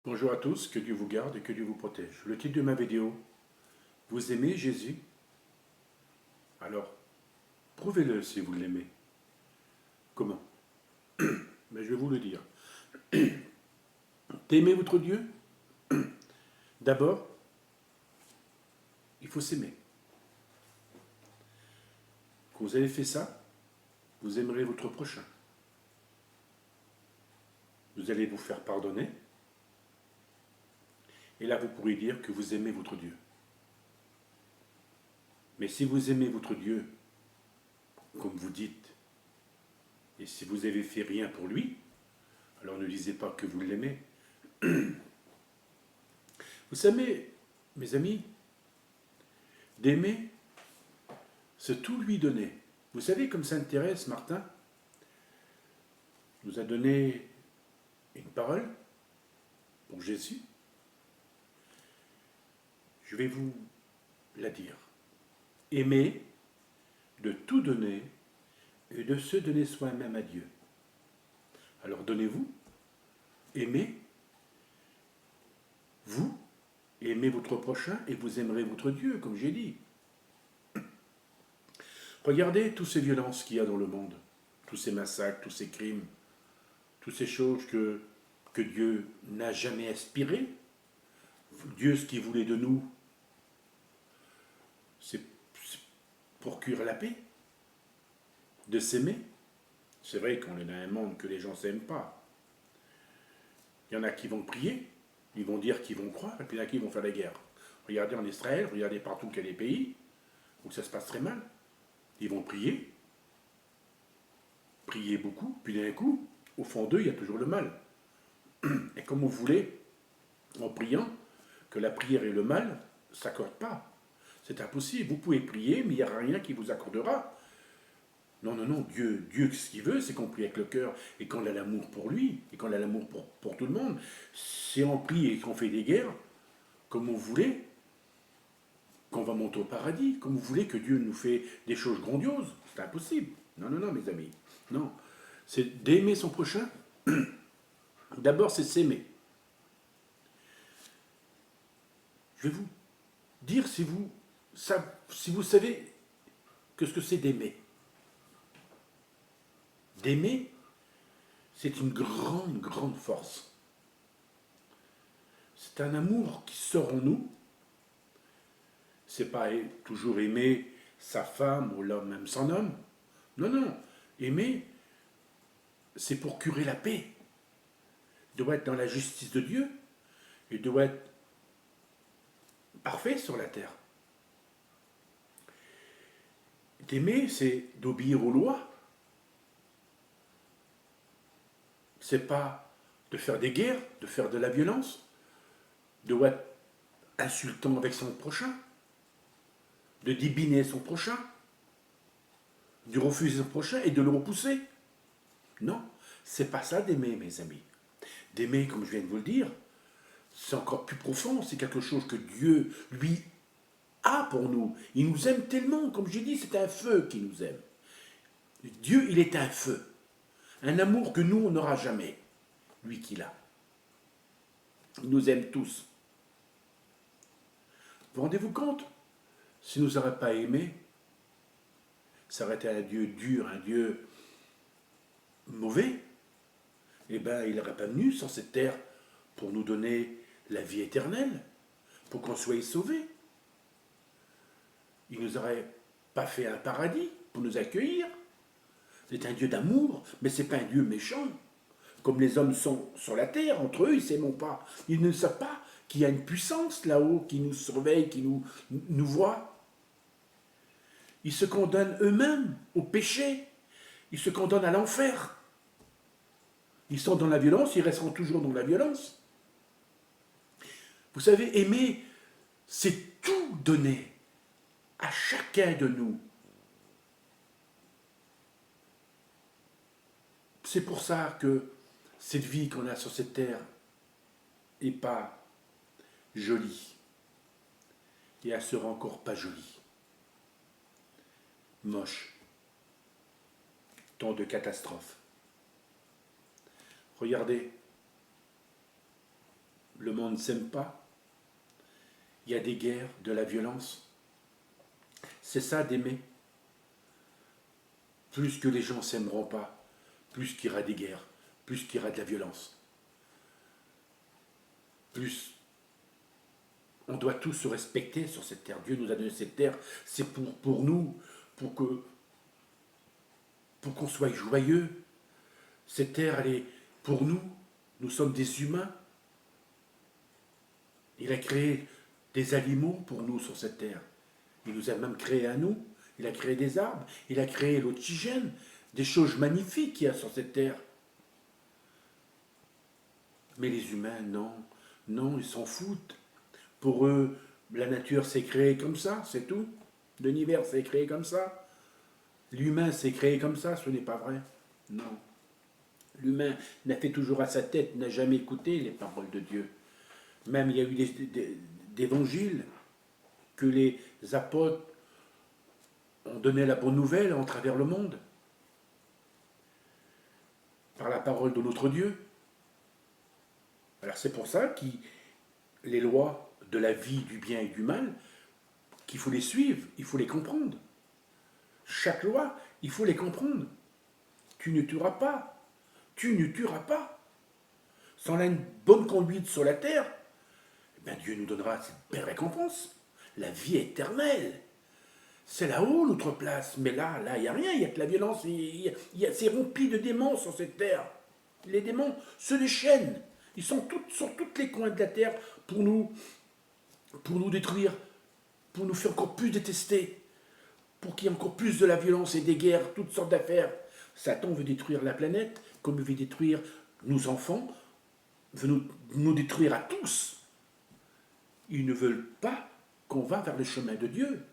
Bonjour à tous, que Dieu vous garde et que Dieu vous protège. Le titre de ma vidéo, vous aimez Jésus? Alors, prouvez-le si vous l'aimez. Comment? Mais je vais vous le dire. D'aimer votre Dieu? D'abord, il faut s'aimer. Quand vous avez fait ça, vous aimerez votre prochain. Vous allez vous faire pardonner. Et là, vous pourrez dire que vous aimez votre Dieu. Mais si vous aimez votre Dieu, comme vous dites, et si vous avez fait rien pour lui, alors ne disez pas que vous l'aimez. Vous savez, mes amis, d'aimer, c'est tout lui donner. Vous savez, comme Sainte Thérèse Martin nous a donné une parole pour Jésus, je vais vous la dire. Aimer, de tout donner et de se donner soi-même à Dieu. Alors donnez-vous, aimez, vous, aimez votre prochain et vous aimerez votre Dieu, comme j'ai dit. Regardez toutes ces violences qu'il y a dans le monde, tous ces massacres, tous ces crimes, toutes ces choses que Dieu n'a jamais aspirées. Dieu, ce qu'il voulait de nous, c'est procurer la paix, de s'aimer. C'est vrai qu'on est dans un monde que les gens ne s'aiment pas. Il y en a qui vont prier, ils vont dire qu'ils vont croire, et puis il y en a qui vont faire la guerre. Regardez en Israël, regardez partout qu'il y a des pays où ça se passe très mal. Ils vont prier beaucoup, puis d'un coup, au fond d'eux, il y a toujours le mal. Et comme vous voulez, en priant, que la prière et le mal ne s'accordent pas. C'est impossible. Vous pouvez prier, mais il n'y aura rien qui vous accordera. Non, non, non, Dieu, ce qu'il veut, c'est qu'on prie avec le cœur et qu'on a l'amour pour lui, et qu'on a l'amour pour tout le monde. Si on prie et qu'on fait des guerres, comme vous voulez, qu'on va monter au paradis, comme vous voulez que Dieu nous fait des choses grandioses, c'est impossible. Non, non, non, mes amis. Non. C'est d'aimer son prochain. D'abord, c'est s'aimer. Je vais vous dire si vous savez que ce que c'est d'aimer. D'aimer, c'est une grande, grande force. C'est un amour qui sort en nous. C'est pas toujours aimer sa femme ou l'homme, même son homme. Non, non. Aimer, c'est pour curer la paix. Il doit être dans la justice de Dieu. Il doit être parfait sur la terre. D'aimer, c'est d'obéir aux lois. C'est pas de faire des guerres, de faire de la violence, de être insultant avec son prochain, de débiner son prochain, de refuser son prochain et de le repousser. Non, c'est pas ça d'aimer, mes amis. D'aimer, comme je viens de vous le dire, c'est encore plus profond, c'est quelque chose que Dieu, lui, a pour nous. Il nous aime tellement, comme j'ai dit, c'est un feu qui nous aime. Dieu, il est un feu. Un amour que nous, on n'aura jamais. Lui qu'il a. Il nous aime tous. Vous rendez-vous compte? S'il ne nous aurait pas aimés, ça aurait été un Dieu dur, un Dieu mauvais, eh bien, il n'aurait pas venu sur cette terre pour nous donner la vie éternelle, pour qu'on soit sauvés. Il ne nous aurait pas fait un paradis pour nous accueillir. C'est un Dieu d'amour, mais ce n'est pas un Dieu méchant. Comme les hommes sont sur la terre, entre eux, ils ne s'aiment pas. Ils ne savent pas qu'il y a une puissance là-haut qui nous surveille, qui nous voit. Ils se condamnent eux-mêmes au péché. Ils se condamnent à l'enfer. Ils sont dans la violence, ils resteront toujours dans la violence. Vous savez, aimer, c'est tout donner à chacun de nous. C'est pour ça que cette vie qu'on a sur cette terre n'est pas jolie. Et elle sera encore pas jolie. Moche. Tant de catastrophes. Regardez, le monde ne s'aime pas, il y a des guerres, de la violence. C'est ça d'aimer. Plus que les gens s'aimeront pas, plus qu'il y aura des guerres, plus qu'il y aura de la violence. Plus on doit tous se respecter sur cette terre. Dieu nous a donné cette terre, c'est pour nous, pour qu'on soit joyeux. Cette terre, elle est pour nous. Nous sommes des humains. Il a créé des animaux pour nous sur cette terre. Il nous a même créé à nous. Il a créé des arbres. Il a créé l'oxygène. Des choses magnifiques qu'il y a sur cette terre. Mais les humains, non. Non, ils s'en foutent. Pour eux, la nature s'est créée comme ça, c'est tout. L'univers s'est créé comme ça. L'humain s'est créé comme ça, ce n'est pas vrai. Non. L'humain n'a fait toujours à sa tête, n'a jamais écouté les paroles de Dieu. Même il y a eu des évangiles que les apôtres ont donné la bonne nouvelle en travers le monde. Par la parole de notre Dieu. Alors c'est pour ça que les lois de la vie, du bien et du mal, qu'il faut les suivre, il faut les comprendre. Chaque loi, il faut les comprendre. Tu ne tueras pas. Tu ne tueras pas. Sans la bonne conduite sur la terre, eh bien Dieu nous donnera cette belle récompense. La vie éternelle. C'est là-haut notre place. Mais là, il n'y a rien. Il y a que la violence. C'est rempli de démons sur cette terre. Les démons se déchaînent. Ils sont sur tous les coins de la terre pour nous détruire, pour nous faire encore plus détester, pour qu'il y ait encore plus de la violence et des guerres, toutes sortes d'affaires. Satan veut détruire la planète, comme il veut détruire nos enfants, veut nous détruire à tous. Ils ne veulent pas qu'on va vers le chemin de Dieu,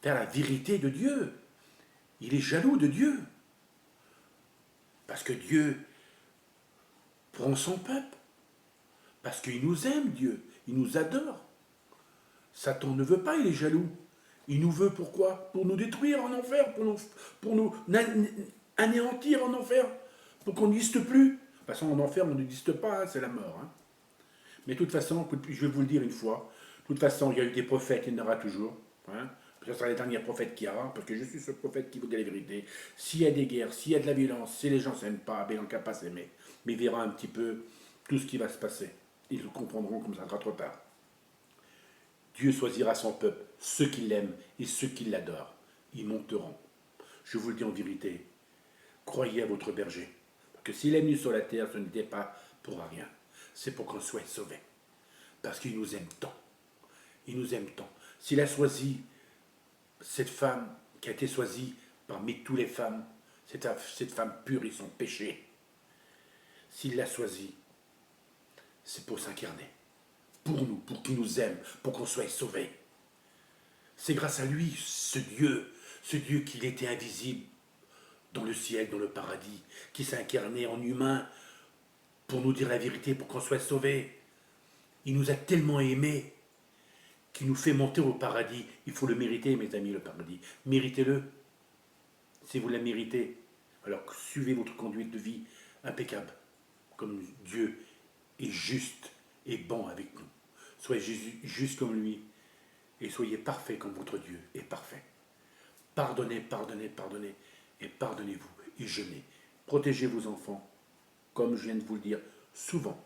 vers la vérité de Dieu. Il est jaloux de Dieu. Parce que Dieu prend son peuple. Parce qu'il nous aime, Dieu. Il nous adore. Satan ne veut pas, il est jaloux. Il nous veut pourquoi? Pour nous détruire en enfer, pour nous anéantir en enfer, pour qu'on n'existe plus. De toute façon, en enfer, on n'existe pas, hein, c'est la mort. Hein. Mais de toute façon, je vais vous le dire une fois, de toute façon, il y a eu des prophètes, il y en aura toujours. Hein. Ce sera les derniers prophètes qu'il y aura, parce que je suis ce prophète qui vous dit la vérité. S'il y a des guerres, s'il y a de la violence, si les gens ne s'aiment pas, ben, on ne peut pas s'aimer. Mais il verra un petit peu tout ce qui va se passer. Ils le comprendront comme ça sera trop tard. Dieu choisira son peuple, ceux qui l'aiment et ceux qui l'adorent. Ils monteront. Je vous le dis en vérité, croyez à votre berger. Parce que s'il est venu sur la terre, ce n'était pas pour rien. C'est pour qu'on soit sauvé. Parce qu'il nous aime tant. Il nous aime tant. S'il a choisi cette femme qui a été choisie parmi toutes les femmes, cette femme pure et son péché, s'il l'a choisie, c'est pour s'incarner. Pour nous, pour qu'il nous aime, pour qu'on soit sauvés. C'est grâce à lui, ce Dieu qui était invisible dans le ciel, dans le paradis, qui s'est incarné en humain pour nous dire la vérité, pour qu'on soit sauvés. Il nous a tellement aimés qu'il nous fait monter au paradis. Il faut le mériter, mes amis, le paradis. Méritez-le. Si vous la méritez, alors suivez votre conduite de vie impeccable, comme Dieu est juste et bon avec nous. Soyez juste comme lui et soyez parfaits comme votre Dieu est parfait. Pardonnez, pardonnez, pardonnez et pardonnez-vous et jeûnez. Protégez vos enfants, comme je viens de vous le dire souvent.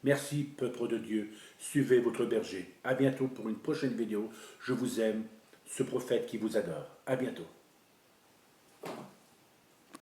Merci, peuple de Dieu. Suivez votre berger. À bientôt pour une prochaine vidéo. Je vous aime, ce prophète qui vous adore. À bientôt.